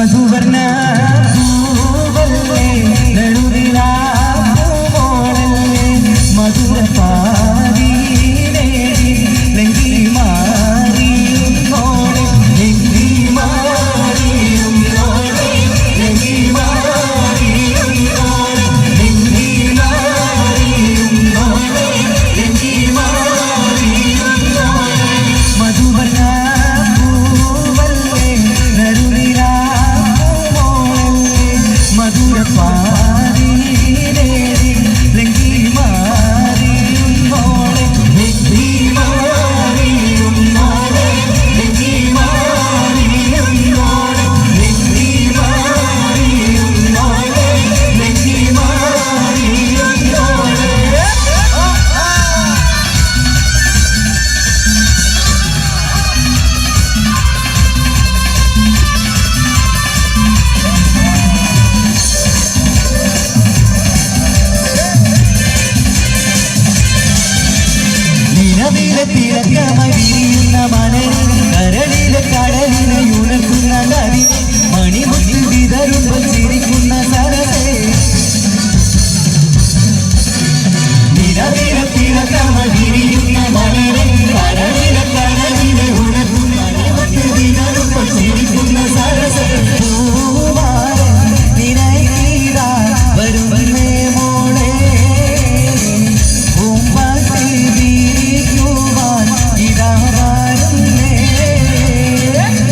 മധുവർണ്ണ പൂവല്ലേ നടുവിലാ പൂവോളല്ലേ മധുര പാതീരേ ലങ്കി മാറിയും നോളെ ലങ്കി മാറിയും നോളെ ലങ്കി മാറിയും നോളെ ലങ്കി മാറിയും നോളെ ലങ്കി മാറിയും നോളെ മധുവർണ്ണ പൂവല്ലേ നടുവിലാ മധുര പാതീരേ ലങ്കി മാറിയും നോളെ ലങ്കി മാറിയും നോളെ ലങ്കി മാറിയും നോളെ ലങ്കി മാറിയും നോളെ ലങ്കി മാറിയും നോളെ തിളക്കമായി വിരിയുന്ന മലരിൽ കരളിലെ കടലിനെ ഉണർത്തുന്ന നദി മണിമുട്ടി വിതറുമ്പോൾ ചിരിക്കുന്ന സരസേ നിലവിലെ തിളക്കമായി വിരിയുന്ന മലരിൽ കരളിലെ കടലിനെ ഉണർത്തുന്ന മണിമുട്ടി വിതറുമ്പോൾ ചിരിക്കുന്ന സരസേ പൂവാരൻ നിനക്കീതാ വരുന്നേ മോളെ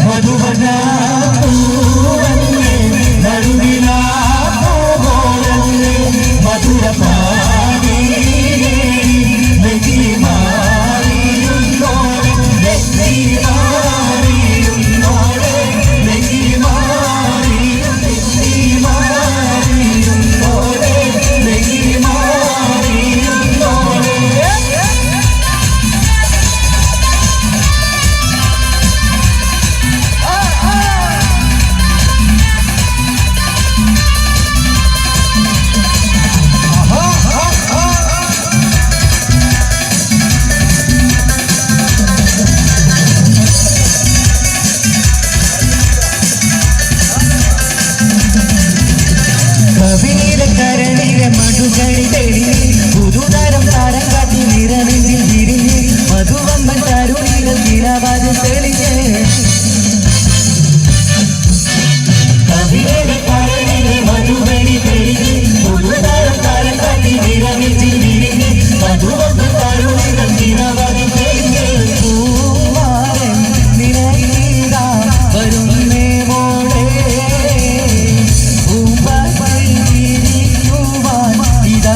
മധുവർണ്ണ പൂവല്ലേ നടുവിലാ പൂവോളല്ലേ മധുര പാതീരേ ലങ്കി മാറിയും നോളെ ലങ്കി മാറിയും നോളെ ലങ്കി മാറിയും നോളെ ലങ്കി മാറിയും നോളെ കവിയിലെ കരളിലെ മധുകണി തെളിഞ്ഞ് പുതുതരം താരം കാട്ടി നിറനെഞ്ചിൽ വിരിഞ്ഞ് മധുവമ്മൻ തരുണികൾ കിളവാത് തെളിഞ്ഞ് കവിയിലെ കരളിലെ മധുകണി തെളിഞ്ഞ് പുതുതരം താരം കാട്ടി നിറനെഞ്ചിൽ വിരിഞ്ഞ് മധുവമ്മൻ തരുണികൾ കിളവാത് തെളിഞ്ഞ് പൂവാരൻ നിനക്കീതാ വരുന്നേ മോളെ പൂമ്പാ ഇതാ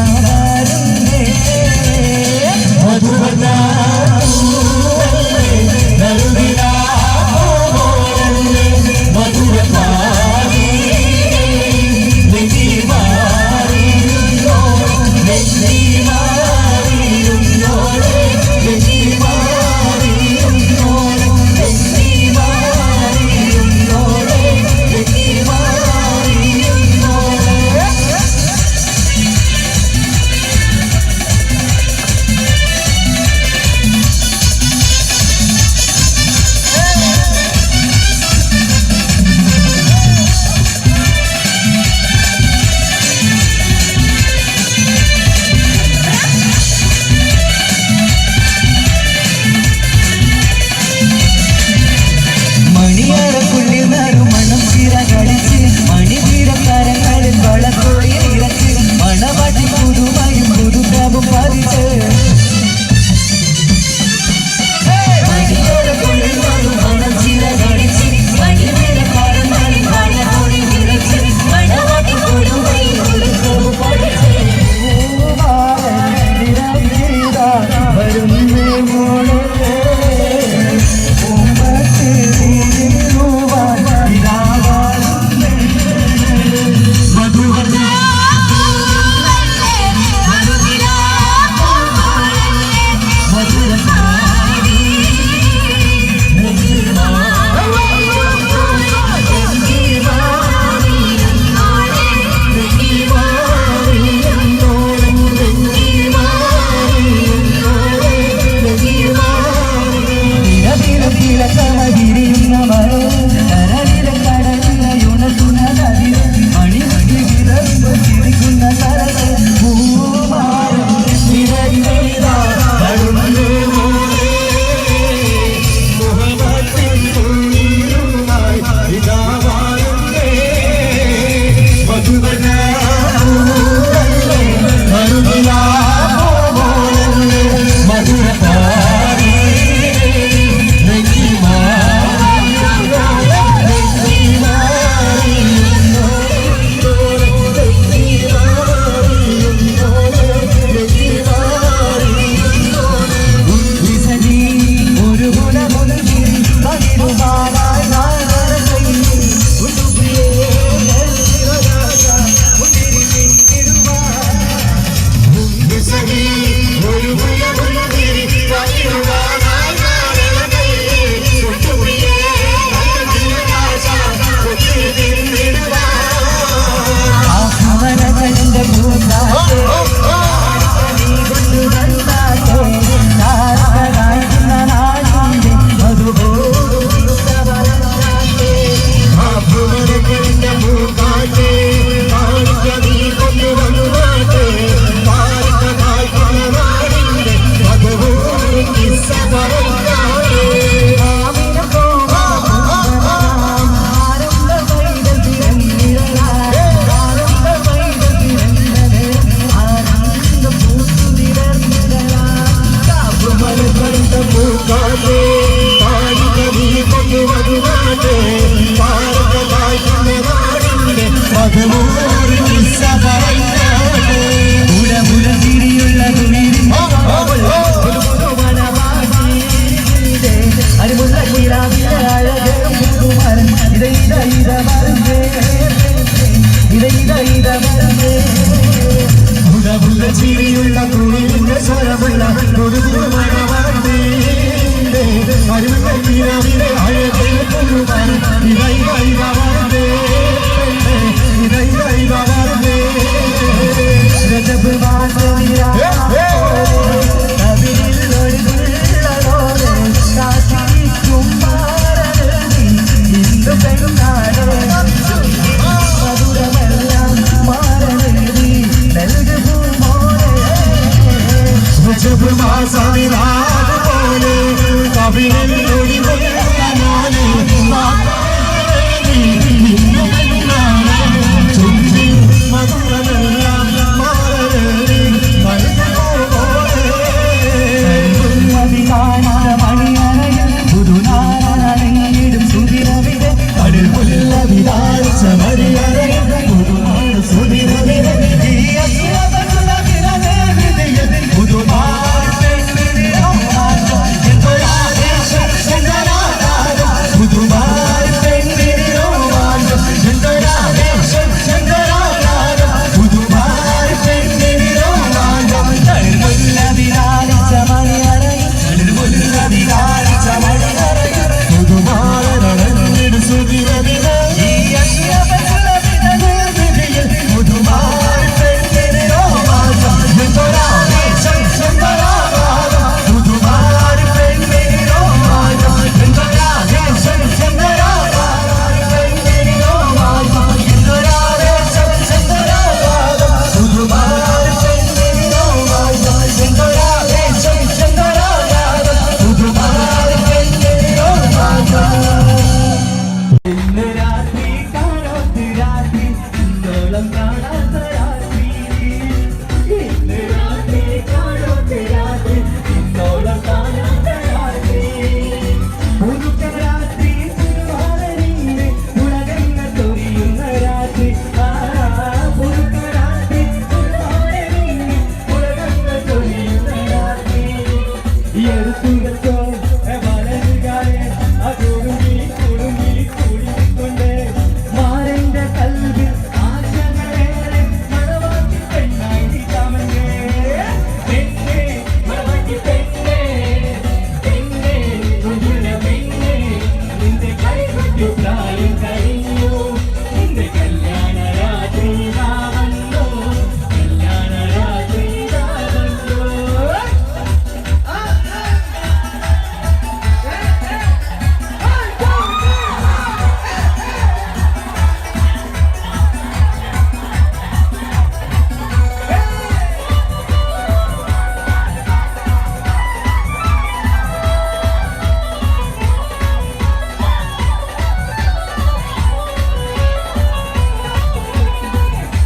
ചിരിയുള്ള കുളിരിന്റെ സ്വരമുള്ള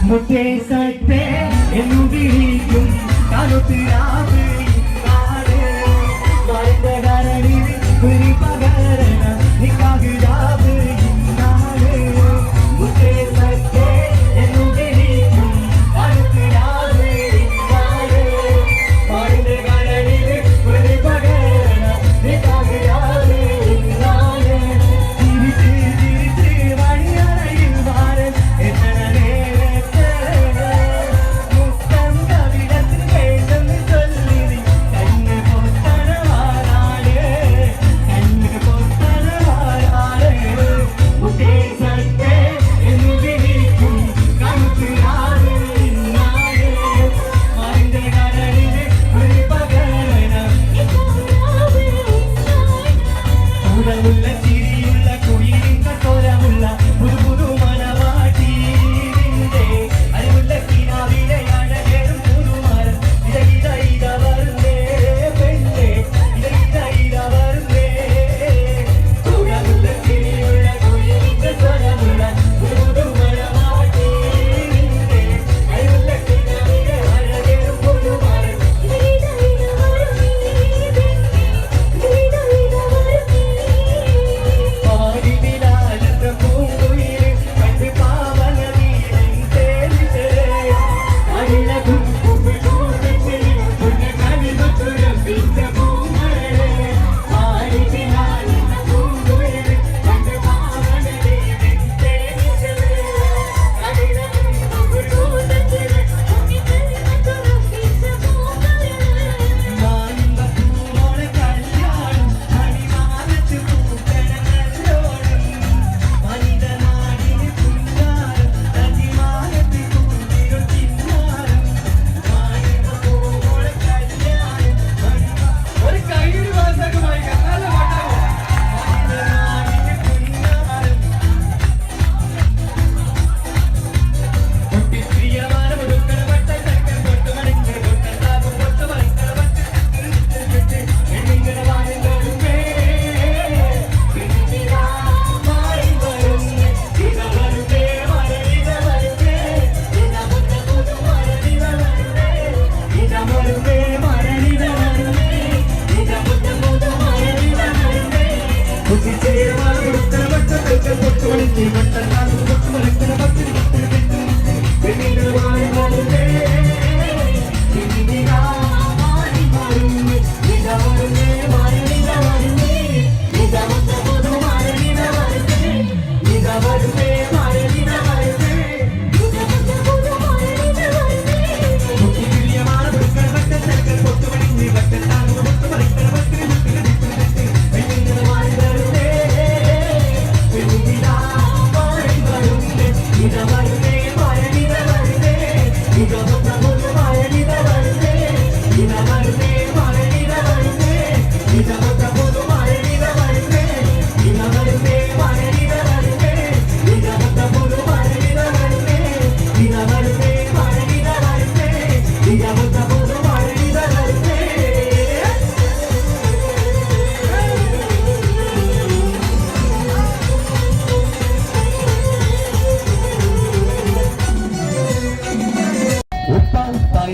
മുറ്റേസത്തെ എന്നു വിളിക്കും കറുത്തിരാവ് മറിന്റെ കരളിൽ കുരി പകരണ നിക്കാകിടാവ് മുറ്റേസത്തെ എന്നു വിളിക്കും കറുത്തിരാവ് മറിന്റെ കരളിൽ കുരി പകരണ നിക്കാകിടാവ് തിരിച്ച് തിരിച്ച് വഴിയറയിൽ വാരൻ എത്ര മുത്തം കവിടത്തിൽ വേണ്ടെന്ന് ചൊല്ലി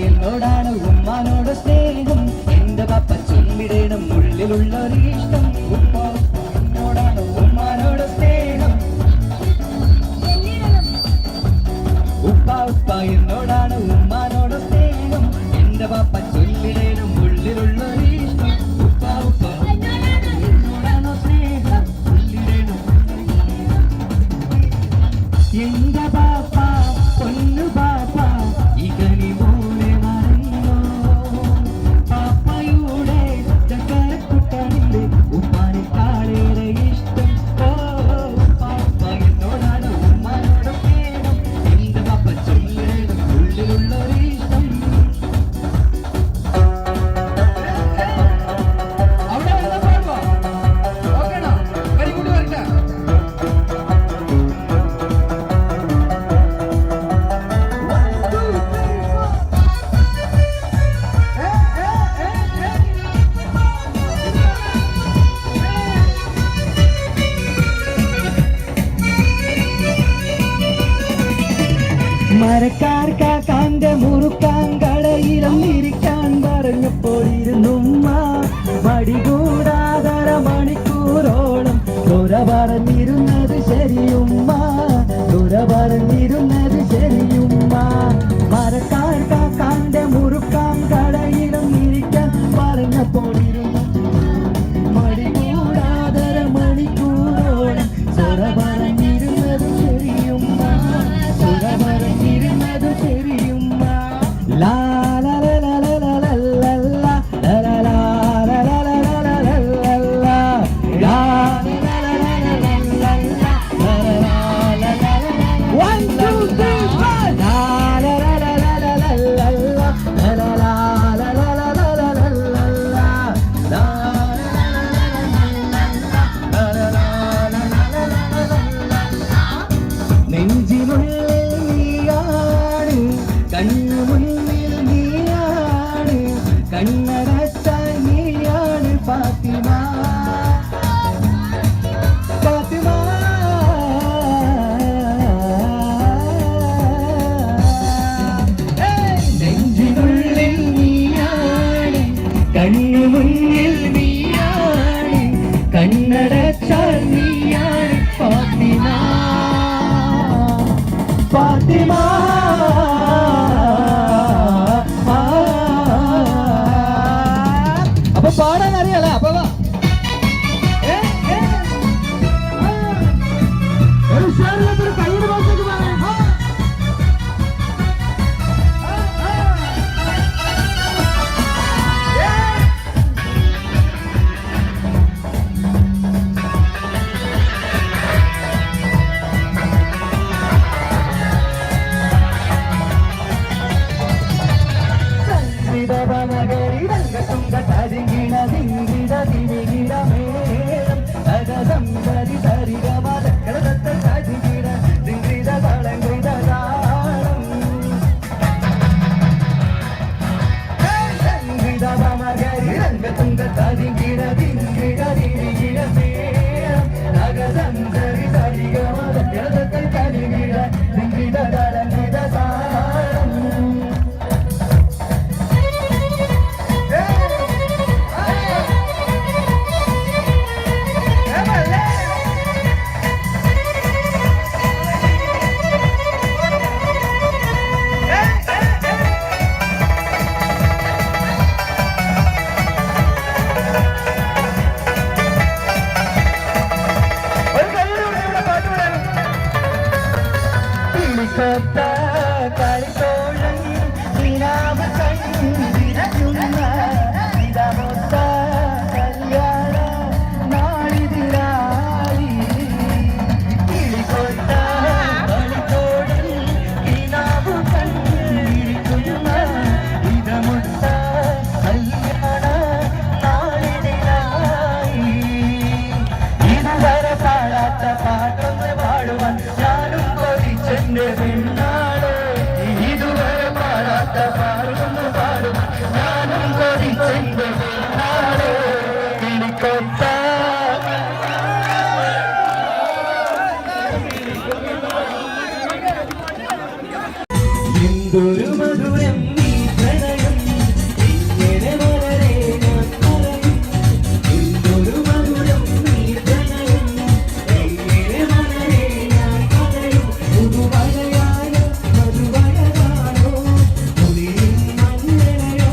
എന്നോടാണ് ഉമ്മാനോട് സ്നേഹം എന്റെ പപ്പ ചൊല്ലിടണം ഉള്ളിലുള്ളൊരിഷ്ടം ഉപ്പ എന്നോടാണ് ഉമ്മാനോട് സ്നേഹം ഉപ്പ എന്നോടാണ് ഉമ്മാനോട് സ്നേഹം എന്റെ പപ്പ ചൊല്ലിടണം ഉള്ളിലുള്ളൊരിഷ്ടം ഉപ്പ എന്നോടാണോ സ്നേഹം ചൊല്ലിടണം എന്റെ പാപ്പ പൊന്നു പാപ്പ ഇകനി മോനെ മറന്നോ പാപ്പയുടെ ചക്കരക്കുട്ടനിലെ ഉപ്പാനെക്കാളേറെ ഇഷ്ടം ഓ പാപ്പ എന്നോടാണ് ഉമ്മാനോട് സ്നേഹം എന്റെ പാപ്പ ചൊല്ലിടണം ഉള്ളിലുള്ളൊരിഷ്ടം അവിടെ വന്ന പാടുവാ ഓക്കേണോ വരി കൂടി വരട്ടെ മരക്കാർ കാക്കാന്റെ മുറുക്കാൻ കടയിലും ഇരിക്കാൻ പറഞ്ഞപ്പോൾ ഇരുന്നുമ്മ മടികൂടാതര മണിക്കൂറോളം തുറ പറഞ്ഞിരുന്നത് ശരിയുമ്മ തുറ പറഞ്ഞിരുന്നത് ശരിയുമ്മ മരക്കാർ കാക്കാന്റെ മുറുക്കാൻ കടയിലും ഇരിക്കാൻ പറഞ്ഞപ്പോൾ ഇരുന്നു മടികൂടാതര മണിക്കൂറോളം തുറ പറഞ്ഞിരുന്നത് ശരിയുമ്മ തുറ പറഞ്ഞിരുന്നത് ശരിയുമ്മ ലാ ലാ ലാ ലാ ലാ ലാ ലാ ലാ ലാ ലാ ലാ ലാ ലാ ലാ ലാ ലാ ലാ ലാ One, two, three, four. La la la la la la la la la la la la la la la la la la la. La നെഞ്ചിനുള്ളിൽ നീയാണ് കണ്ണു മുന്നിൽ നീയാണ് കണ്ണടച്ചാൽ നീയാണ് ഫാത്തിമ ഫാത്തിമ നെഞ്ചിനുള്ളിൽ നീയാണ് കണ്ണു മുന്നിൽ നീയാണ് കണ്ണടച്ചാൽ നീയാണ് ഫാത്തിമ ഫാത്തിമ അപ്പൊ പാടാൻ അറിയാലോ അപ്പൊ വാ. ഒരു ഉഷാറില്ലാത്തൊരു കൈയുടെ ഭാഷയ്ക്ക് പറയാം കിളിക്കൊത്ത കളിത്തോഴൻ നിലാവ് കണ്ടിരയുന്ന ഇതമൊത്ത കല്യാണ നാളിതിരായി കിളിക്കൊത്ത കളിത്തോഴൻ നിലാവ് കണ്ടിരിക്കുന്ന ഇതമൊത്ത കല്യാണ നാളിതിരായി ഇതുവരെ പാടാത്ത പാട്ടൊന്ന് പാടുവാൻ ഞാനും കൊതിച്ചെന്റെ പെണ്ണാട് ഇതുവരെ പാടാത്ത പാട്ടൊന്ന് പാടുവാൻ ഞാനും കൊതിച്ചെന്റെ പെണ്ണാട് കിളിക്കൊത്ത എന്തൊരു മധുരം നീ പ്രണയം ഇങ്ങനെ വളരെ ഞാൻ പറയും എന്തൊരു മധുരം നീ പ്രണയം എങ്ങനെ വളരെ ഞാൻ പറയും പുതുവഴയായോ മധുവഴകാണോ പുതിയും മഞ്ഞളയോ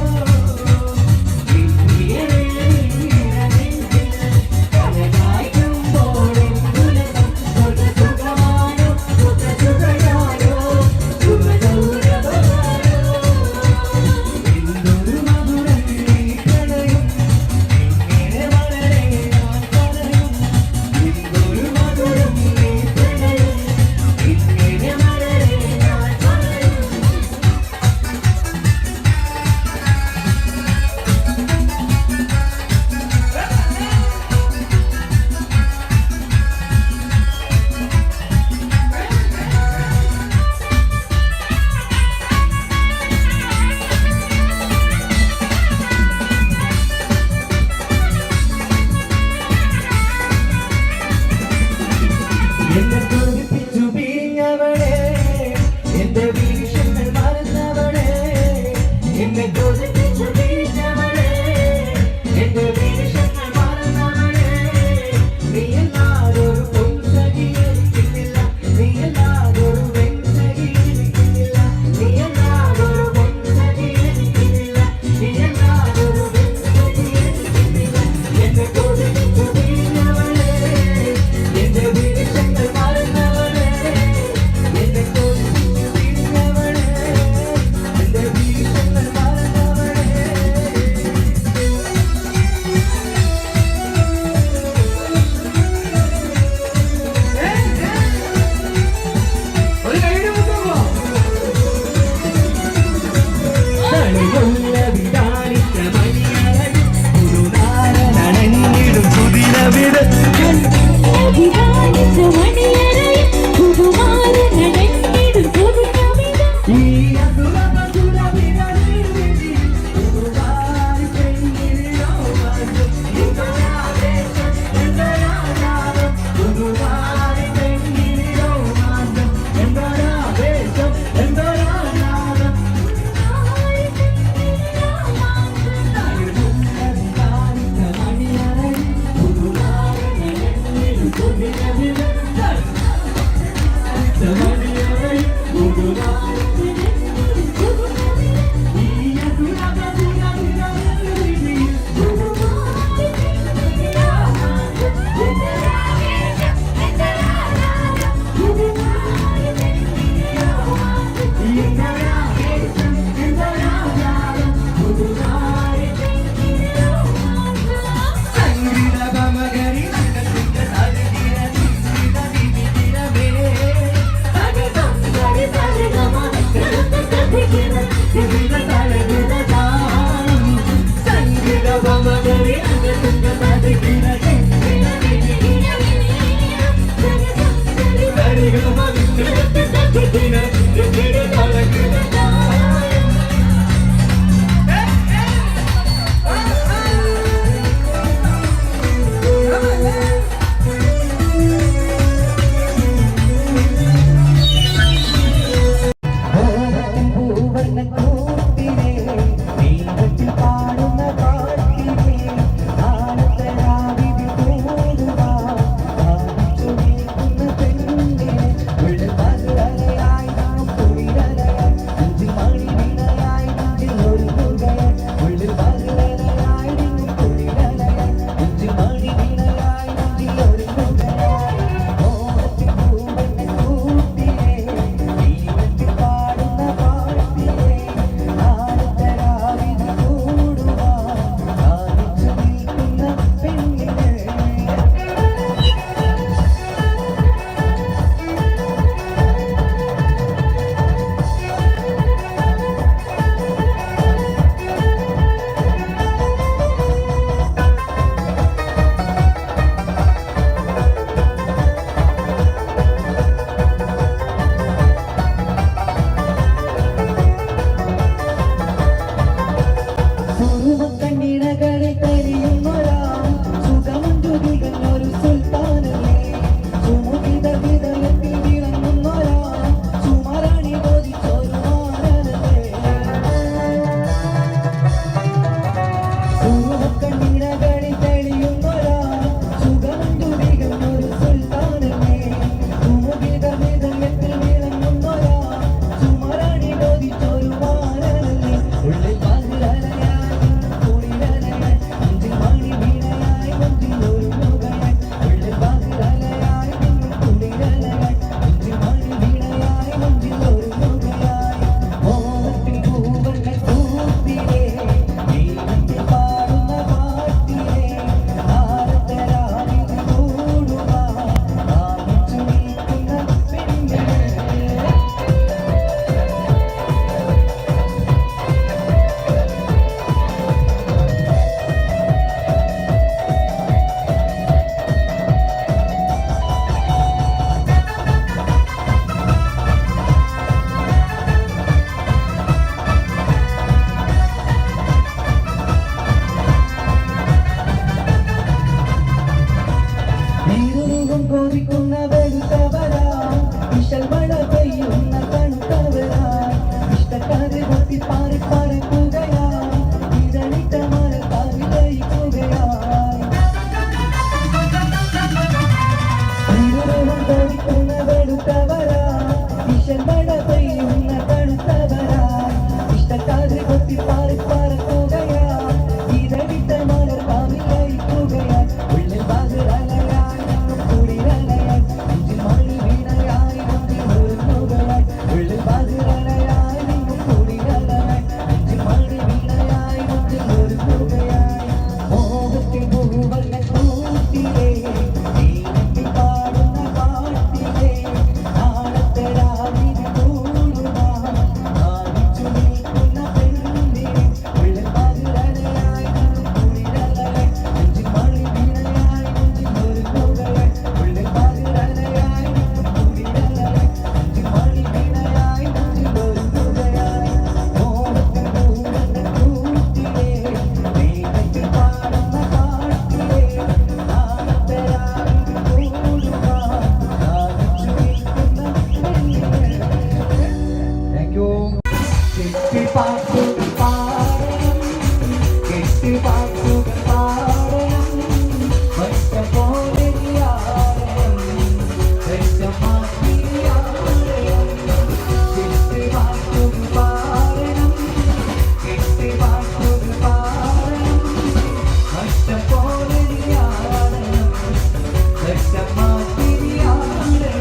കെട്ടി പാട്ടുകൾ പാടണം കെട്ടി പാട്ടുകൾ പാടണം ഒറ്റ പോലെ ആടണം ഒറ്റ മാറ്റി ആടണം കെട്ടി പാട്ടുകൾ പാടണം കെട്ടി പാട്ടുകൾ പാടണം ഒറ്റ പോലെ ആടണം ഒറ്റ മാറ്റി ആടണം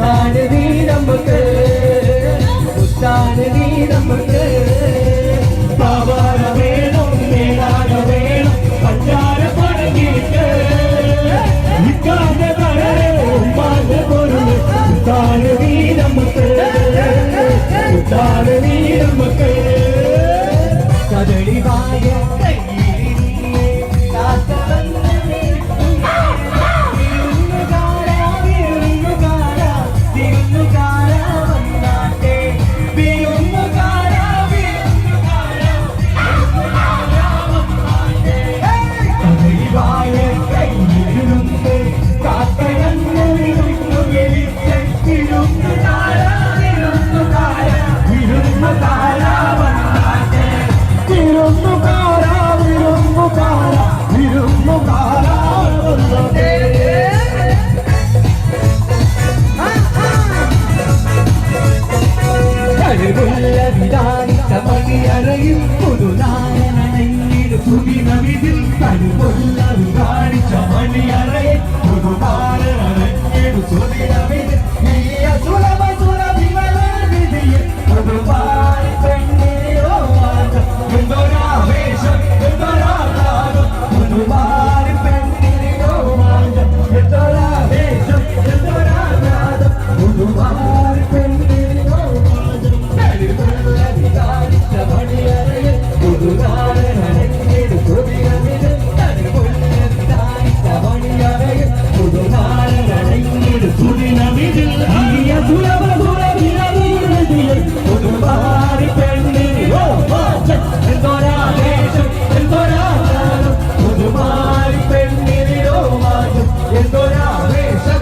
മുത്താണ് നീ നമുക്ക് മുത്താണ് നീ നമുക്ക് പാവാട വേണം മേലാട വേണം പഞ്ചാര പടങ്ങിട്ട് ഇക്കാന്റെ തടരെ ഉമ്മാന്റെ പൊരുള് മുത്താണ് നീ നമുക്ക് മുത്താണ് നീ നമുക്ക് കദളി വായ ിൽ പുതുനായനണിഞ്ഞിട് പുതിനവിതിൽ കഴിവുള്ള വികാരിച്ച മണിയറയിൽ പുതുനായനണിഞ്ഞിട് സുദിനവിതിൽ നീയ സുലഭ സുരഭിമല വിധിയിൽ പുതുവായി പെണ്ണിയോ എന്തൊരാവേശം എന്തൊരാഘാതം പുതുവായി പെണ്ണിയോ എന്തൊരാവേശം എന്തൊരാഘാതം പുതുവായി പെണ്ണിയോ കഴിവുള്ള വികാരിച്ച മണിയറയിൽ പുതുനായനണിഞ്ഞിട് സുദിനവിതിൽ കഴിവുള്ള വികാരിച്ച മണിയറയിൽ പുതുനായനണിഞ്ഞിട് സുദിനവിതിൽ നീയ സുലഭ സുരഭിമല പുതുവായി പെണ്ണിയോ എന്തൊരാവേശം എന്തൊരാഘാതം പുതുവായി പെണ്ണിയോ എന്തൊരാവേശം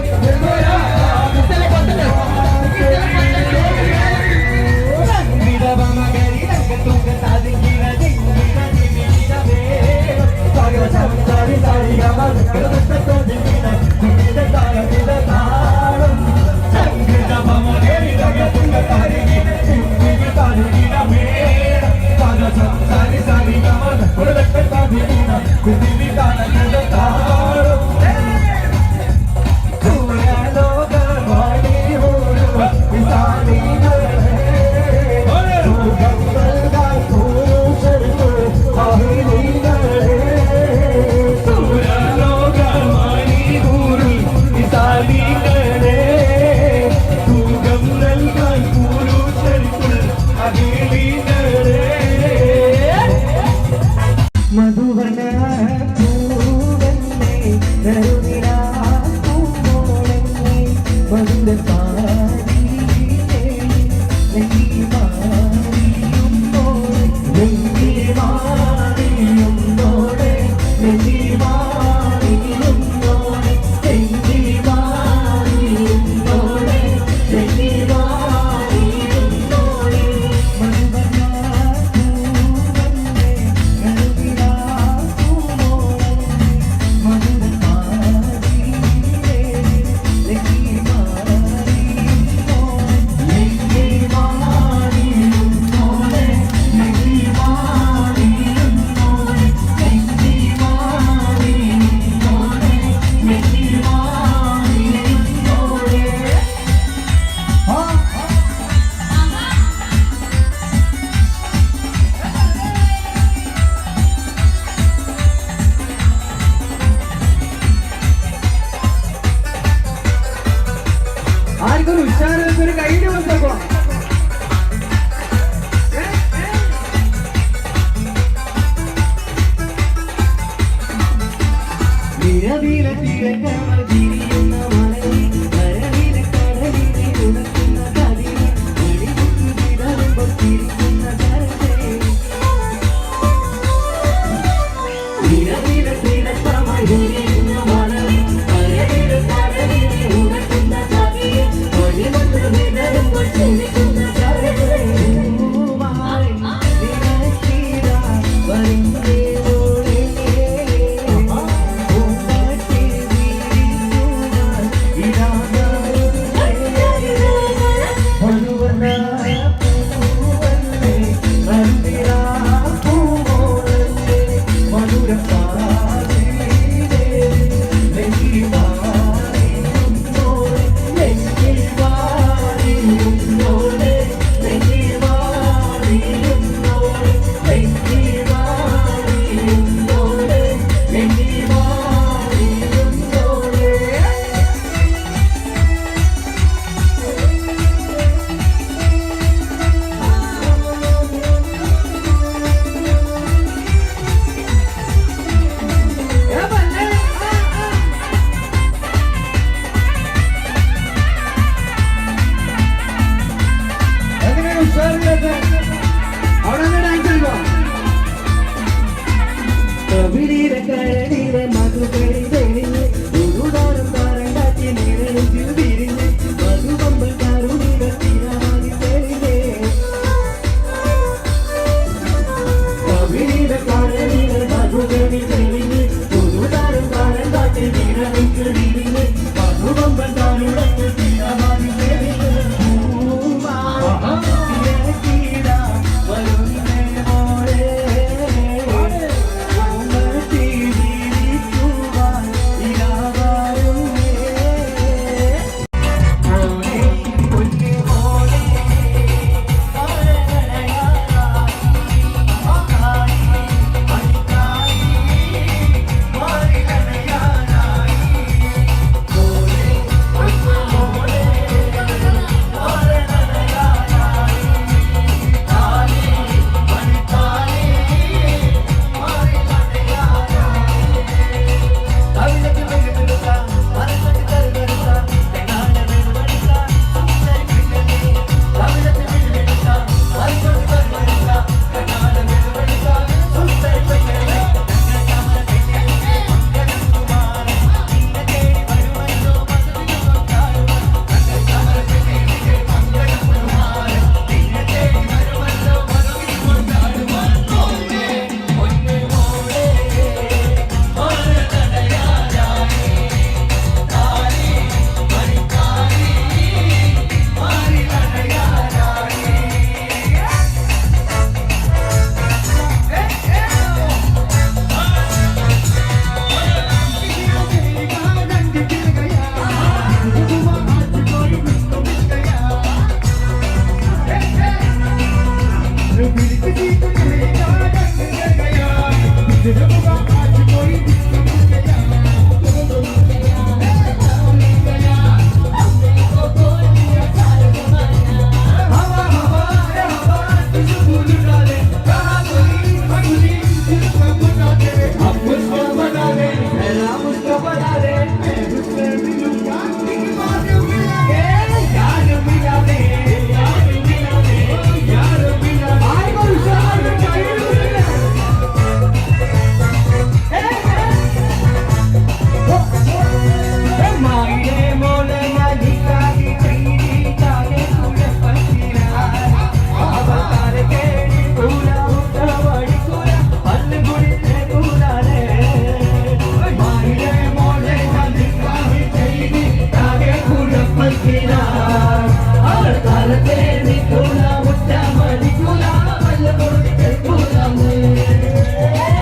മധുവന പൂവന്നെ കരുണിരാ പൂവോളന്നെ മധുര പാടിയിലേ നെല്ലി മാറിയുമ്പോളെ നെല്ലി മാറിയുമ്പോളെ നെല്ലി മാറിയുമ്പോളെ നെല്ലി മാറിയുമ്പോളെ നെല്ലി മാറിയുമ്പോളെ മധുവന പൂവന്നെ കരുണിരാ ആർക്കൊരു ഉഷാറൊരു കൈയ്യിൽ വന്നപ്പോ നിരവിലെ തിരക്കമൽ തിരിയുന്ന മലയിൽ കരവിലെ കടലിനെ ഉണക്കുന്ന കതിരെ വെടിമുട്ടു വിടരുമ്പോൾ തിരിക്കുന്ന കരത്തെ നിരവിലെ തിരക്കമൽ തിരിയുന്ന മലയിൽ കരവിലെ കടലിനെ ഉണക്കുന്ന കതിരെ വെടിമുട്ടു അവൾ കാലത്തെ നിൽക്കൂല മുറ്റമടിക്കൂല വല്ല പൊടി കേൾക്കൂല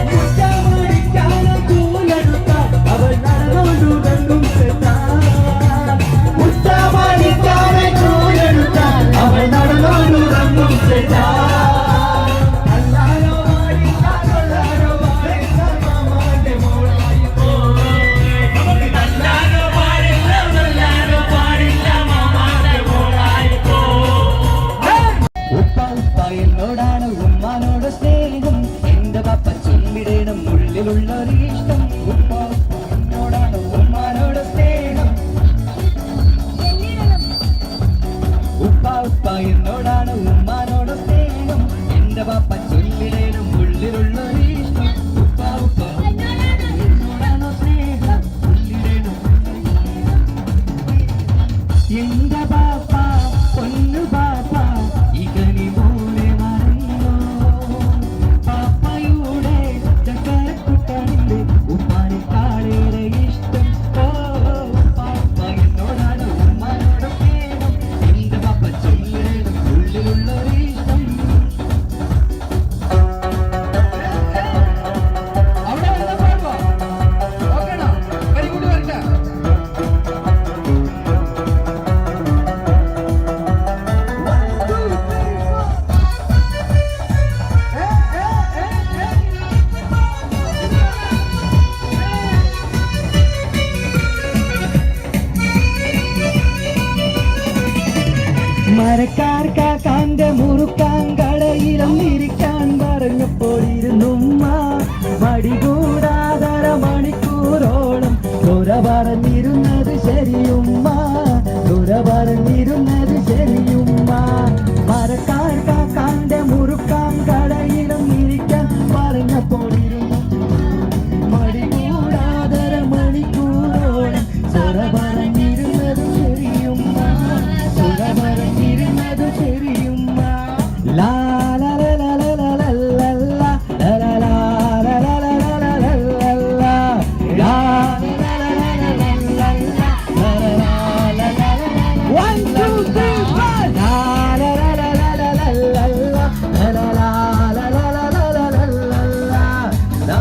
മുറ്റമടിക്കാനും ചൂലെടുത്ത അവൾ നടന്നോണ്ടു രണ്ടും മുറ്റമടിക്കാനും ചൂലെടുത്ത അവൾ നടന്നോണ്ടു രണ്ടും എന്നോടാണ് ഉമ്മാനോട് സ്നേഹം എന്റെ പപ്പ ചൊല്ലിടണം ഉള്ളിലുള്ളൊരു ഇഷ്ടം എന്നോടാണ് ഉമ്മാനോട് സ്നേഹം ഉപ്പ എന്നോടാണ് ഉമ്മാനോട് സ്നേഹം എന്റെ പപ്പ ചൊല്ലിടണം ഉള്ളിലുള്ളൊരു ഇഷ്ടം ഉപ്പ എന്നോടാണോ സ്നേഹം ചൊല്ലിടണം എന്റെ പാപ്പ പൊന്നു പാപ്പ ഇകനി പോലെ മറന്നോ പാപ്പയുടെ ചക്കരക്കുട്ടനിന്റെ ഉപ്പാനെ കാളേറെ ഇഷ്ടം ഓ പാപ്പ എന്നോടാണ് ഉമ്മാനോട് സ്നേഹം എന്റെ പാപ്പ ചൊല്ലിടണം ഉള്ളിലുള്ളൊരു ഇഷ്ടം അവിടെ വന്ന പാടുവാ ഓക്കേണോ വെരി ഗുഡ് വരട്ടെ മരക്കാർ കാക്കാന്റെ മുറുക്കാൻ കടയിലും ഇരിക്കാൻ പറഞ്ഞപ്പോൾ ഇരുന്നുമ്മ മടികൂടാതര മണിക്കൂറോളം ദുര പറഞ്ഞിരുന്നത് ശരിയുമ്മ ദുര പറഞ്ഞിരുന്നത് ശരിയുമ്മ മരക്കാർ കാക്കാന്റെ മുറുക്കാൻ കടയിലും ഇരിക്കാൻ പറഞ്ഞപ്പോൾ ഇരുന്നു മടികൂടാതര മണിക്കൂറോളം ദുര പറഞ്ഞിരുന്നത് ശരിയുമ്മ ദുര പറഞ്ഞിരുന്നത് ശരിയുമ്മ ലാ ലാ ലാ ലാ ലാ ലാ ലാ ലാ ലാ ലാ ലാ ലാ ലാ One, two, three, four. La la la la la la la la la la la la la la la la la la la.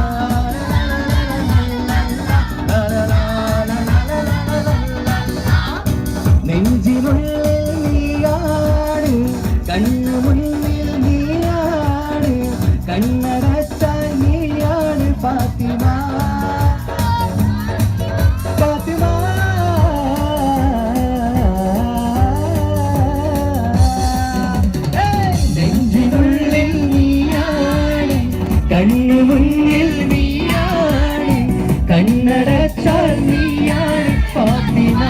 നെഞ്ചിനുള്ളിൽ നീയാണ് കണ്ണു മുന്നിൽ നീയാണ് കണ്ണടച്ചാൽ നീയാണ് ഫാത്തിമ ഫാത്തിമ നെഞ്ചിനുള്ളിൽ നീയാണ് കണ്ണു മുന്നിൽ നീയാണ് കണ്ണടച്ചാൽ നീയാണ് ഫാത്തിമ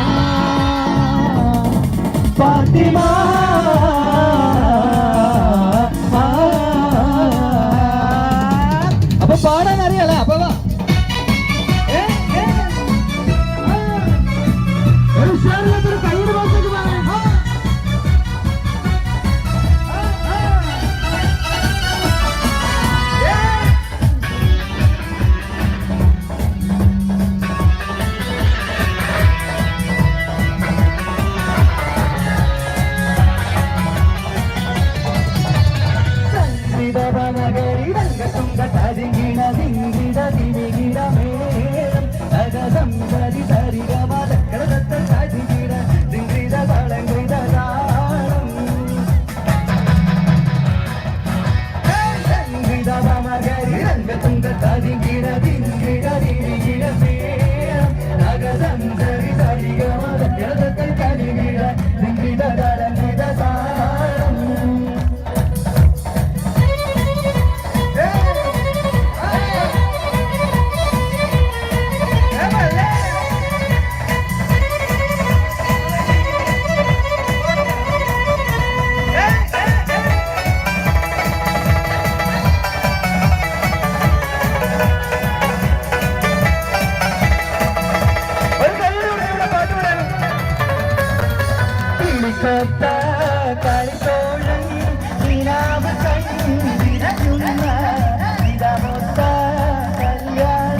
ഫാത്തിമ അപ്പൊ പാടാൻ അറിയാലോ അപ്പൊ വാ ഒരു ഷെയറിലൊരു കയ്യുടെ ഭാഗത്തേക്ക് കളിത്തോഴൻ നിലാവ് കണ്ടിരയുന്ന ഇതമൊത്ത കല്യാണ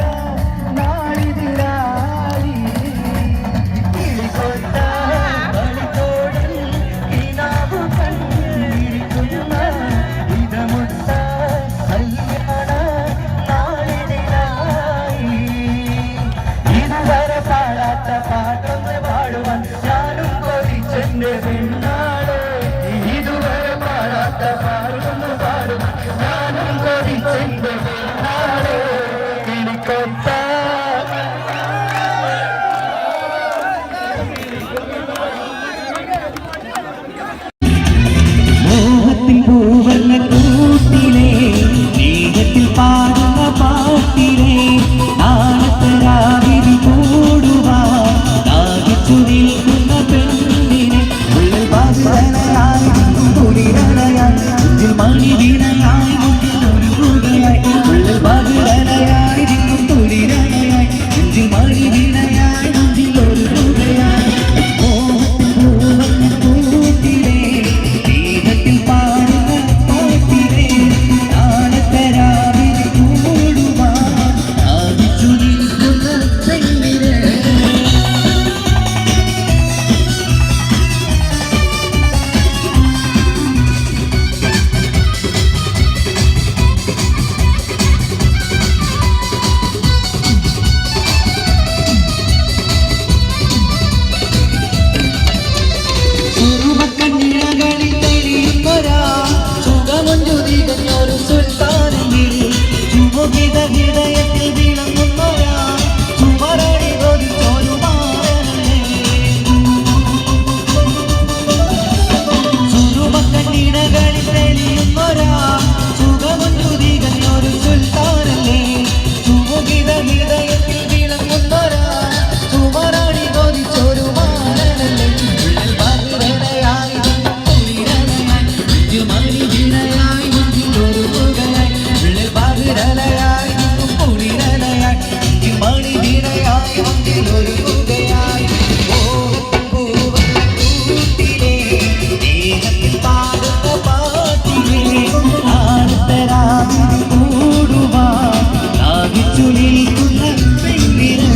നാളിതിരായി കിളികൊത്ത എന്റെ പെണ്ണാള് ഇതുവരെ പാടാത്ത പാടുന്നു പാടും ഞാനും കൊതിച്ചെന്റെ പെണ്ണാള് കിളിക്കൊത്ത മോഹത്തിൽ പൂവല്ല കൂട്ടിലേ സ്നേഹത്തിൽ പാടുന്ന പാട്ടിലേ നാളത്തെ രാവിലെ കൂടുവാൻ ദാഹിച്ചു നിൽക്കുന്ന പെണ്ണിനെ ഉള്ളിൽ പാതിരയായി കുളിരടയായി നെഞ്ചിൽ മണി വീണയായി മുന്നിൽ ഒരുങ്ങുകയായി ഉള്ളിൽ പാതിരയായി കുളിരടയായി നെഞ്ചിൽ മണി വീണയായി മുന്നിൽ ഒരുങ്ങുകയായി മോഹത്തിൽ പൂവല്ല കൂട്ടിലേ സ്നേഹത്തിൽ പാടുന്ന പാട്ടിലേ നാളത്തെ രാവിലെ കൂടുവാൻ ദാഹിച്ചു നിൽക്കുന്ന പെണ്ണിനെ സുറുമക്കണ്ണിഴകളിൽ തെളിയുന്നൊരാ സുഖമൊഞ്ചു തികഞ്ഞൊരു സുൽത്താനെങ്കിൽ ചുമുകിത ഹൃദയത്തിൽ വിളങ്ങുന്നൊരാ ചുമരടി കൊതിച്ചൊരു മാറനല്ലേ സുറുമക്കണ്ണിഴകളിൽ തെളിയുന്നൊരാ സുഖമൊഞ്ചു തികഞ്ഞൊരു സുൽത്താനല്ലേ ചുമുകിത ഹൃദയത്തിൽ വിളങ്ങുന്നൊരാ ചുമരടി കൊതിച്ചൊരു മാറനല്ലേ ഉള്ളിൽ പകരയായി കുളിരടയായി നെഞ്ചുമണി വീണയായി മുന്നിൽ ഒരുങ്ങുകയായി ഉള്ളിൽ പകരയായി കുളിരടയായി നെഞ്ചുമണി വീണയായി മുന്നിൽ ഒരുങ്ങുകയായി കൂട്ടിലേ സ്നേഹത്തിൽ പാടുന്ന പാട്ടിലേ നാളത്തെ രാവിലെ കൂടുവാൻ ദാഹിച്ചു നിൽക്കുന്ന പെണ്ണിനെ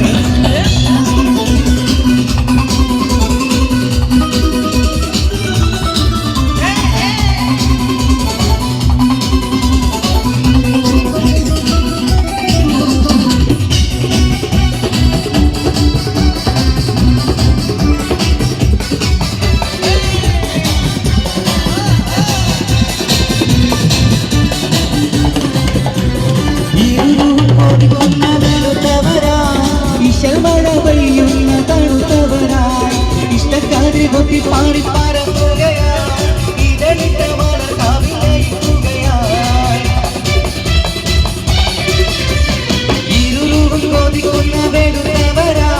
ഇഷ്ടക്കാരി പാടി പറക്കുകയായി ഇതളിട്ട മലർ കാവിലയിക്കുകയായി ഇരുരൂപം കൊതിക്കുന്ന വെളുത്തവരാ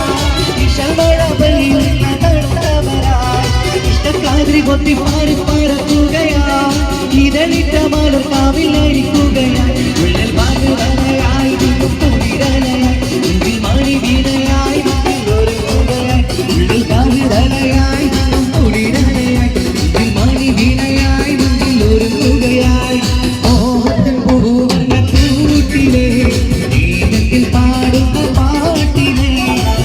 ഇഷമഴ പെയ്യുന്ന തണുത്തവരായി ഇഷ്ടക്കാരി കൊത്തി പാടി പറക്കുകയായി ഇതളിട്ട മലർ കാവിലയിക്കുകയായി ഉള്ളിൽ മധുരയായി കുളിരലയായി നെഞ്ചിൽ മണി വീണയായി ഒരുങ്ങുകയായി ഉള്ളിൽ മധുരയായി കുളിരലയായി നെഞ്ചിൽ മണി വീണയായി മുന്നിൽ ഒരുങ്ങുകയായി മോഹത്തിൽ പൂവല്ല കൂട്ടിലേ സ്നേഹത്തിൽ പാടുന്ന പാട്ടിലേ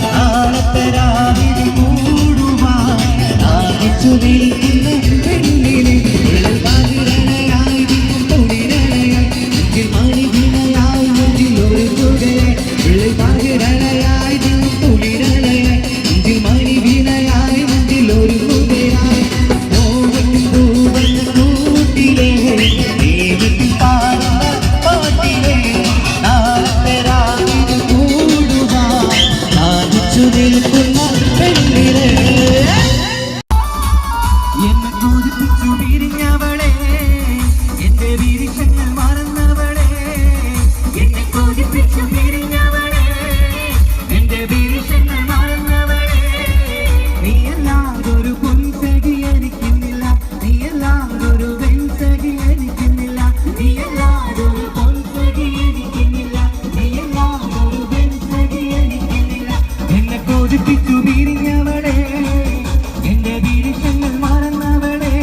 നാളത്തെ രാവിലെ കൂടുവാൻ ദാഹിച്ചു നിൽക്കുന്ന പെണ്ണിനെ ഉള്ളിൽ മധുരയായി കുളിരലയായി നെഞ്ചിൽ മണി വീണയായി മുന്നിൽ ഒരുങ്ങുകയായി ഉള്ളിൽ മധുരയായി കുളിരലയായി നെഞ്ചിൽ മണി വീണയായി മുന്നിൽ ഒരുങ്ങുകയായി മോഹത്തിൽ പൂവല്ല കൂട്ടിലേ സ്നേഹത്തിൽ പാടുന്ന പാട്ടിലേ നാളത്തെ രാവിലെ കൂടുവാൻ ദാഹിച്ചു നിൽക്കുന്ന പെണ്ണിനെ എന്നെ കൊതിപ്പിച്ചു പിരിഞ്ഞവളെ എന്റെ വിരിശങ്ങൾ മറന്നവളെ എന്നെ കൊതിപ്പിച്ചു പിരിഞ്ഞവളെ എന്റെ വിരിശങ്ങൾ മറന്നവളെ നീയല്ലാതൊരു പൊൻസഖി എനിക്കുന്നില്ല നീയല്ലാതൊരു വെൺസഖി എനിക്കുന്നില്ല നീയല്ലാതൊരു പൊൻസഖി എനിക്കുന്നില്ല നീയല്ലാതൊരു വെൺസഖി എനിക്കുന്നില്ല എന്നെ കൊതിപ്പിച്ചു പിരിഞ്ഞവളെ എന്റെ വിരിശങ്ങൾ മറന്നവളെ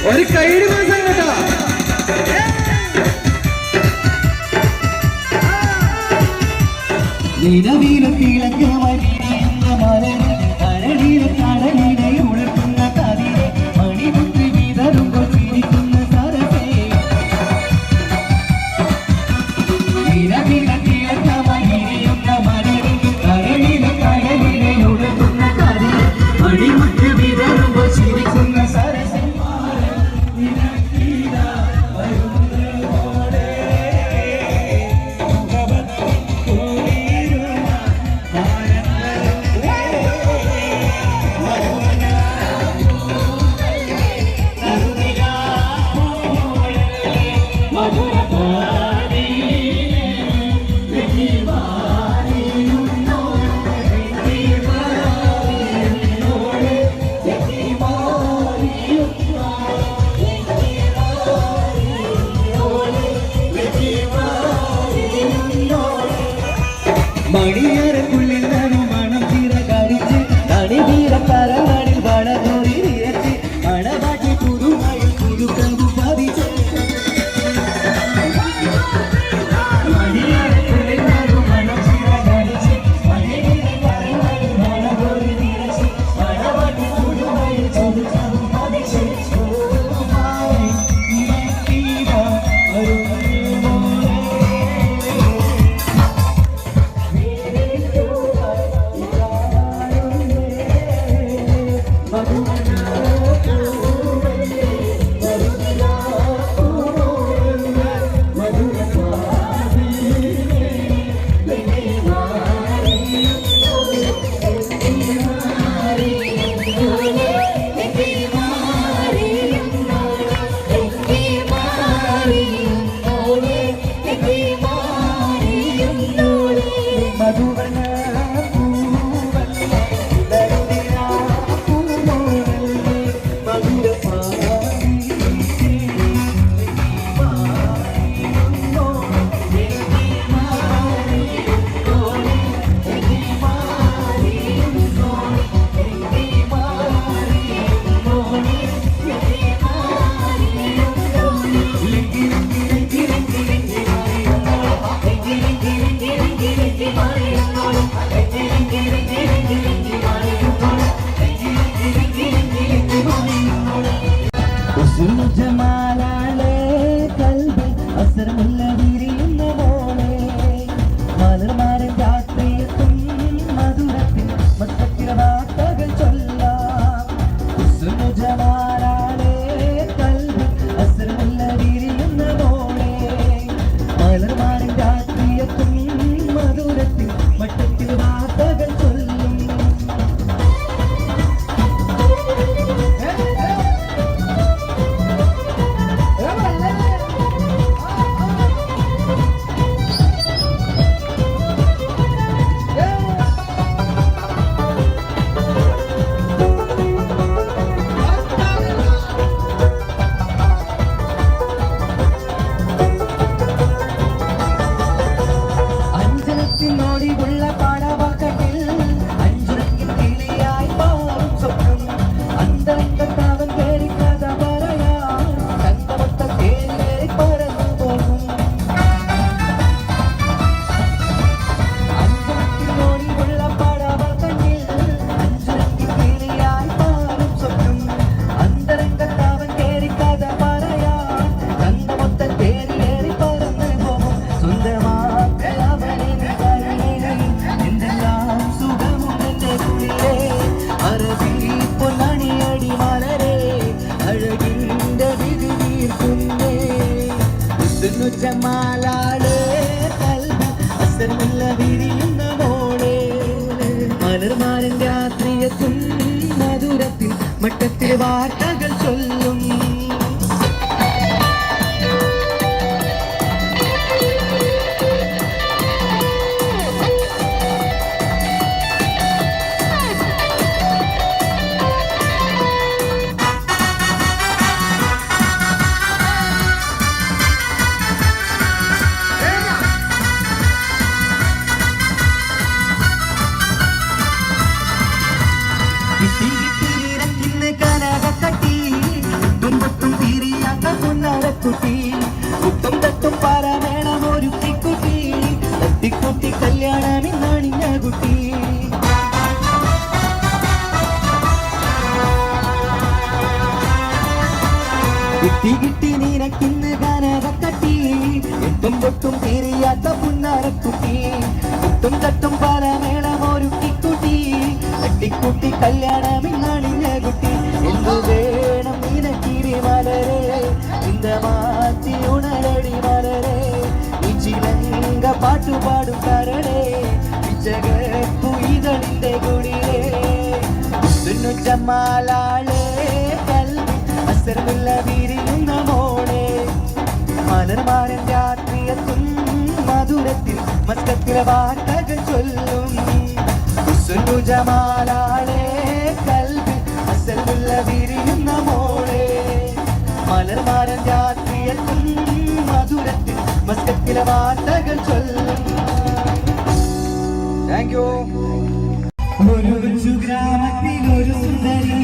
ഒരു കൈയ്യടി മാസം കേട്ടോ. നിലവിലത്തിളക്കമായി വിരിയുന്ന മലരെ കരടിലെ കടലിനെ ഉണർത്തുന്ന കതിരെ മണിമുത്ത് വിതറുമ്പോൾ ചിരിക്കുന്ന സരസേ. നിലവിലത്തിളക്കമായി വിരിയുന്ന മലരെ കരടിലെ കടലിനെ ഉണർത്തുന്ന കതിരെ മണിമുത്ത് വിതറുമ്പോൾ ചിരിക്കുന്ന സരസേ. മണിയറക്കുള്ളിൽ നനു മണം ചിറകരിച്ച് തണിവീരക്കരങ്ങളിൽ വളർന്നോരി നിരച്ച് മണവാട്ടി പുതുമയിൽ പുതുക്കമ്പു പതിച്ച്. മണിയറക്കുള്ളിൽ നനു മണം ചിറകരിച്ച് തണിവീരക്കരങ്ങളിൽ വളർന്നോരി നിരച്ച് മണവാട്ടി പുതുമയിൽ പുതുക്കമ്പു പതിച്ച്. ജമാലാലേ കൽബിൽ അസർമുല്ല വിരിയുന്ന മോളെ മലർമാരൻ രാത്രിയെത്തും മധുരത്തിൽ മത്തത്തിലെ വാർത്തകൾ ചൊല്ലാം. ജമാലാലേ കൽബിൽ അസർമുല്ല വിരിയുന്ന മോളെ മലർമാരൻ രാത്രിയെത്തും മധുരത്തിൽ മട്ടത്തിൽ വാർത്തകൾ ചൊല്ലും. ോടിയുള്ള പാടവാക്കത്തിൽ അഞ്ചുരക്കിൻ കിളിയായി മാറും സ്വപ്നം അന്തരംഗത്താവൻ കേറി കഥ പറയാൻ കണ്ടമൊത്ത കേറി പറന്നു പോകും. അഞ്ചുരക്കിനോടിയുള്ള പാടവാക്കത്തിൽ അഞ്ചുരക്കിൻ കിളിയായി മാറും സ്വപ്നം അന്തരംഗത്താവൻ കേറി കഥ പറയാൻ കണ്ടമൊത്ത കേറി പറന്നു പോകും. സ്വന്തമാ ജമാലാലേ കൽബിൽ അസർമുല്ല വിരിയുന്ന മോളെ മലർമാരൻ രാത്രിയെത്തും മധുരത്തിൽ മട്ടത്തിൽ വാർത്തകൾ ചൊല്ലും. കുട്ടി കിട്ടി നിനക്കിന്ന് കനകക്കട്ടി എട്ടും പൊട്ടും തീരിയാത്ത പുന്നാരക്കുട്ടി കുട്ടും തട്ടും പാലമേളം ഒരുക്കിക്കുട്ടി തട്ടിക്കുട്ടി കല്യാണമിന്നണിഞ്ഞ കുട്ടി എന്തു വേണം നിനക്കിരി മലരെ இந்த മാറ്റി ഉണരടി മലരെ ചിലങ്ക പാട്ടുപാടും കരളെ ജഗത്തു ഇതളിന്റെ കുടിലേ ജമാലാളെ കൽവി അസർമുള്ള വിരിയുന്ന മോളെ മലർമാരൻ രാത്രിയെത്തും മധുരത്തിൽ മസ്കത്തിലെ വാർത്തകൾ ചൊല്ലും ജമാലാളെ കൽവി അസർമുള്ള വിരിയുന്ന മോളെ മലർമാരൻ രാത്രിയെത്തും മധുരത്തിൽ മസ്കത്തിലെ വാർത്തകൾ ചൊല്ലും. Thank you. ഒരു കൊച്ചു ഗ്രാമത്തിൽ ഒരു സുന്ദരി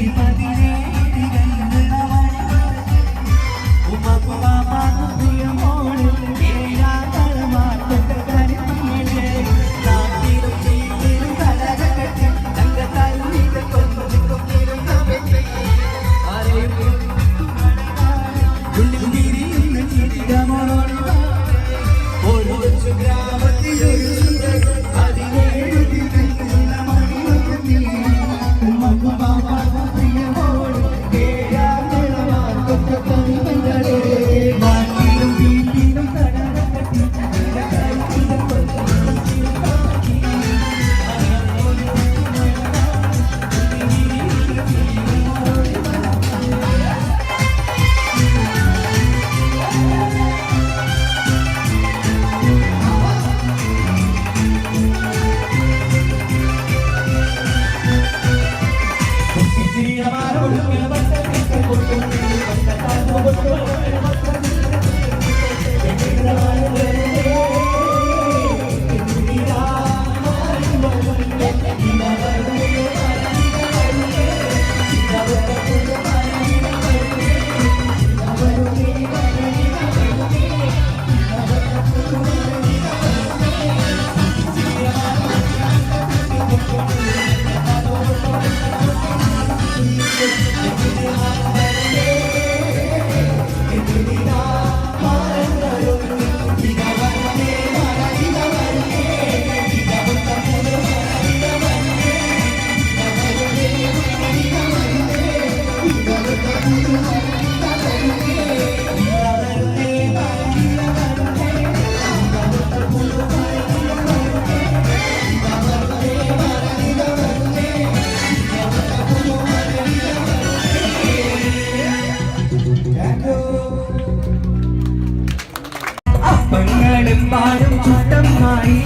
പാടും ചുട്ടമ്മായി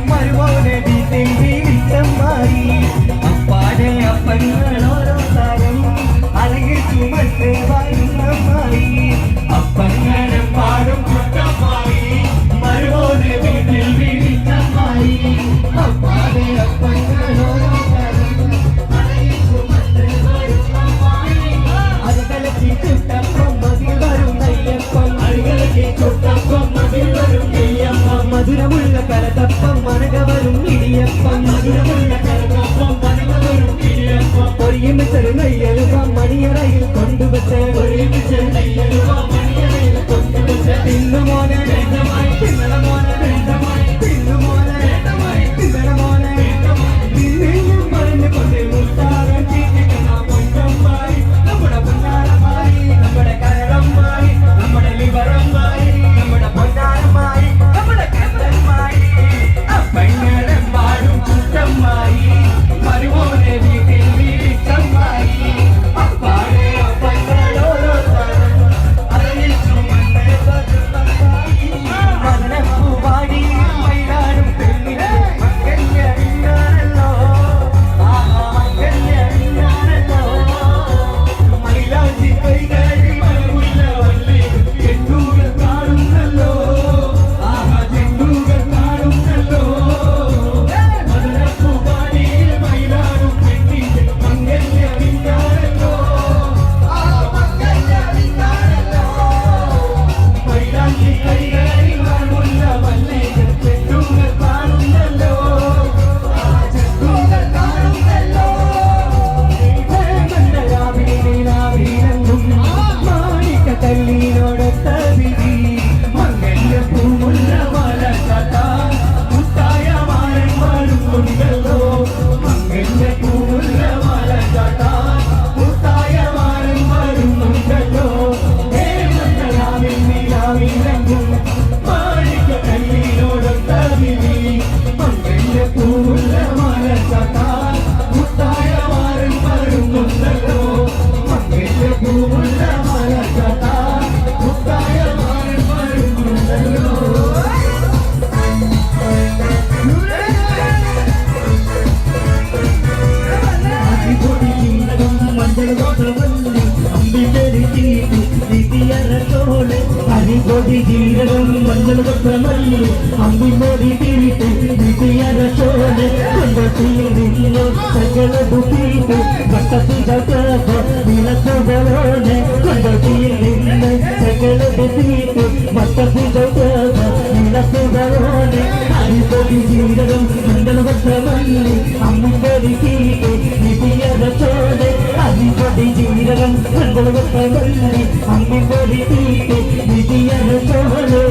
മരുമോനെ വീട്ടിൽ ജീവിച്ചമ്മായി അപ്പാടെ അപ്പങ്ങളോരോ താരം അഴകിൽ ചുമട്ട് വാങ്ങമ്മായി അപ്പങ്ങളും പാടും ചുട്ടമ്മായി മരുമോനെ വീട്ടിൽ ജീവിച്ചമ്മായി അപ്പാടെ അപ്പങ്ങളോരോ താരം അഴകിൽ ചുമട്ട് വാങ്ങമ്മായി അഴകലക്കി ചുട്ടപ്പം മതി വരും നെയ്യപ്പം അഴകലക്കി ചുട്ടപ്പം മധുരമുള്ള കലതപ്പം മാത്രമല്ലി അമ്പിമെടുത്തിട്ട് വിധിയറത്തോടെ അരികൊടി ജീരകം മഞ്ഞൾ മാത്രമല്ലി അമ്പിമെടുത്തിട്ട് വിധിയറത്തോടെ കൊണ്ടത്തിയിൽ നിന്നു സകലതുത്തിട്ട് വട്ടത്തിജാത്ത വിളക്കുകളോടെ കൊണ്ടത്തിയിൽ നിന്ന് സകലതുത്തിട്ട് വട്ടത്തിജാത്ത വിളക്കുകളോടെ അരികൊടി ജീരകം മഞ്ഞൾ മാത്രമല്ലി അമ്പിമെടുത്തിട്ട് വിധിയറത്തോടെ അരികൊടി ജീരകം മഞ്ഞൾ മാത്രമല്ലി അമ്പിമെടുത്തിട്ട് വിധിയറത്തോടെ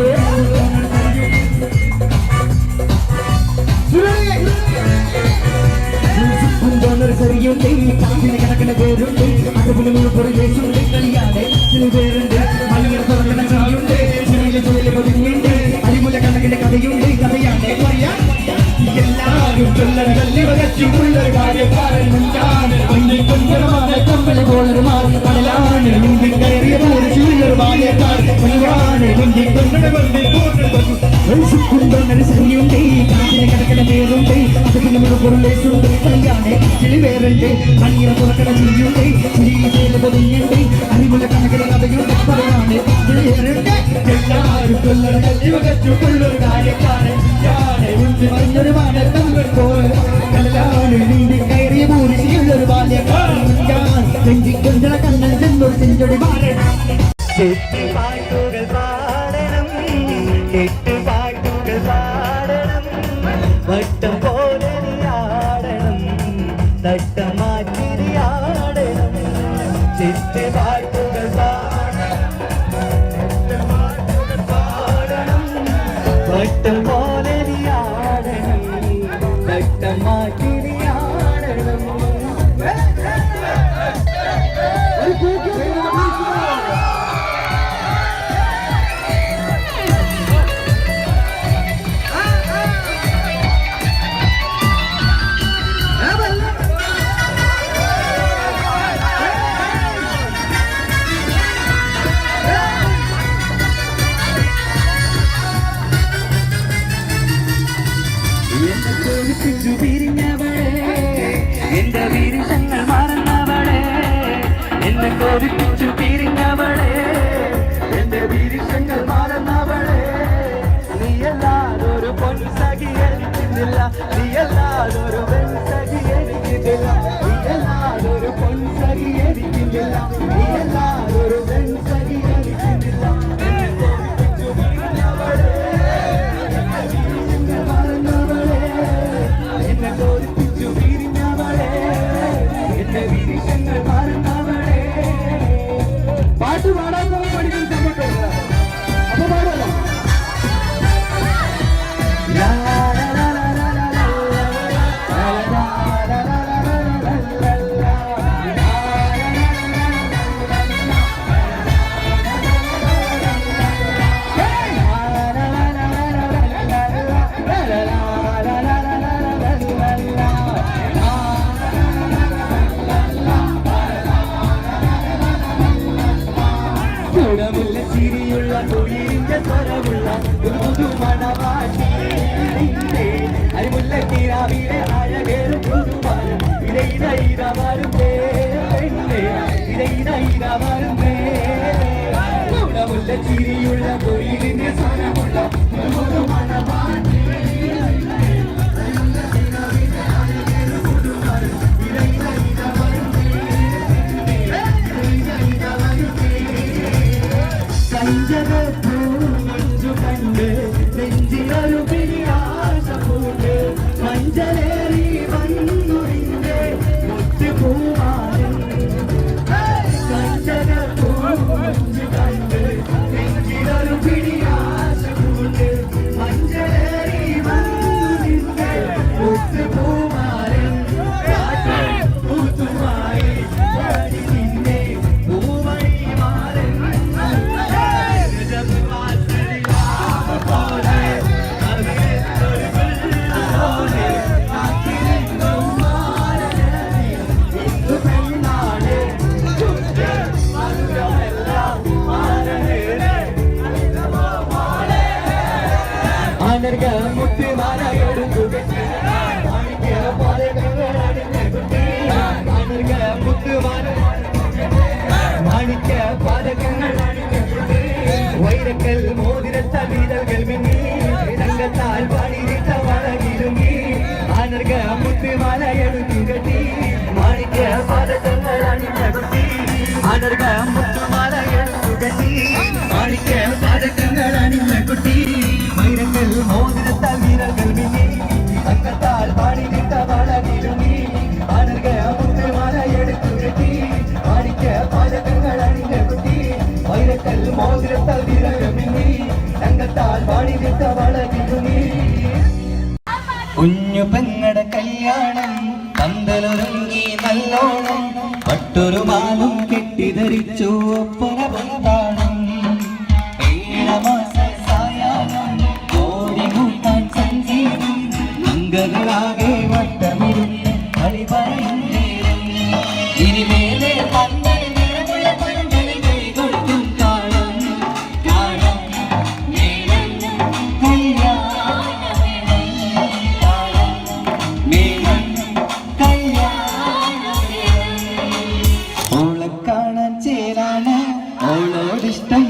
சரியுண்டு காசின கணக்கின பேருண்டு அதுபோல ஒரு பேசுண்டு களியாடே சில பேருண்டு மணியர் தொடர்கன சரியுண்டு சிறிய தொழில பதிவுண்டு அறிமுக கணக்கின கதையுண்டு கதையாடே പറയാ എല്ലാരും ചൊല്ലരകല്ലി വകച്ചു ഉള്ളൊരു കാര്യക്കാരൻ മുൻകാണ് അന്നിൽ കൊഞ്ചരமான കമ്പളി പോലൊരു മാറി കടലാണ് മുൻപിൽ കയറിയ പോലെ ചുള്ളൊരു ബാല്യക്കാർ മുൻവാണ് മുൻപിൽ കൊണ്ടൊരു കൊണ്ടേ சரியுண்டு காசின கணக்கின பேരുണ്ട് അതുപോലെ ഒരു പേസുണ്ട് കളിയാടേ ചില പേരുണ്ട് മണിയർ തുടർകന ചെയ്യുണ്ട് ചിരിയ ചെയ്ത പൊതിഞ്ഞുണ്ട് അറിമുള്ള കണക്കിന് കഥയുണ്ട് പറയാണ് ചിലരുണ്ട് എല്ലാവരും കൊല്ലടകല്ലി വകച്ചു ഉള്ളൊരു കാര്യക്കാരൻ മറിഞ്ഞൊരു മാനത്തങ്ങൾ പോലെ കടലാണ് നീന്തി കയറിയ മൂരിശിയുള്ളൊരു ബാല്യക്കാരൻ കൊഞ്ചിക്കൊഞ്ചള കണ്ണൻ ചെന്നൊരു ചെഞ്ചൊടി പാടണം പാട്ടുകൾ പാടണം പാട്ടുകൾ പാടണം വട്ടം പോലെ ആടണം തട്ടമാറ്റിരിയാടണം പാട്ടുകൾ പാടണം വട്ടം പോലെ ആടണം തട്ടമാറ്റിരിയാടണം എന്റെ വീരങ്ങൾ മറന്നവളെ എന്നെ കൊതിപ്പിച്ചു പിരിഞ്ഞവളെ എന്റെ വീരങ്ങൾ മറന്നവളെ നീയല്ലാതൊരു പൊൻസഖി എനിക്കുന്നില്ല നീയല്ലാതൊരു പെൺസഖി എനിക്കുന്നില്ല നീയല്ലാതൊരു പൊൻസഖി എനിക്കുന്നില്ല നീയല്ലാതൊരു പെൺസഖി എനിക്കുന്നില്ല പാട്ട് പാടാത്തവർ പഠിക്കാൻ സമ്മതിക്കില്ല അപ്പൊ പാടല്ലോ ചിരിയുള്ള തൊഴിലിന്റെ സ്വരമുള്ള ഒരു പുതുമണവാട്ടി അരിമുല്ല കിരാവിലെ അഴകേറും പുതുമാരും ഇടയിടയിടമാരും ഇടയിടയിടമാരും ഗുണമുള്ള ചിരിയുള്ള തൊഴിലിന്റെ സ്വരമുള്ള ഒരു പുതുമണവാട്ടി മഞ്ചു കണ്ട് നെഞ്ചിലൊരു പിരിയാശ പൂണ്ട് മഞ്ചലേറി വന്നു നിന്റെ മുത്തുപൂവാനും മഞ്ചു കണ്ട് നെഞ്ചി അടർക മുത്തുമാല എടുത്തു കെട്ടി മാണിക്ക പതക്കങ്ങൾ അണിഞ്ഞ കുട്ടി വൈരങ്ങൾ മോതിരത്താൽ വിരകൾ മിന്നി തങ്കത്താൽ പാടിവിട്ട വള തിരുമി അടർക മുത്തുമാല എടുത്തു കെട്ടി മാണിക്ക പതക്കങ്ങൾ അണിഞ്ഞ കുട്ടി വൈരങ്ങൾ മോതിരത്താൽ വിരകൾ മിന്നി തങ്കത്താൽ പാടിവിട്ട വള തിരുമി കുഞ്ഞു പെങ്ങടെ കല്യാണം പന്തലൊരുങ്ങി നല്ലോണം പട്ടൊരു മാലും കെട്ടിധരിച്ചു ഒപ്പന പൊന്താണം 7 മാസ സായാഹ്നം ഓടികൂട്ടാൻ സംഗീതം അംഗങ്ങളാകെ വട്ടമിരുന്ന് കളി പറയും നേരം ഇനിമേലെ പന്തൽ നിറമുള്ള പന്തലിൽ കൈകൊടുക്കും താളം താളം മേളം കല്യാണം ഓളെ കാണാൻ ചേരാണ് ഓളോടിഷ്ടം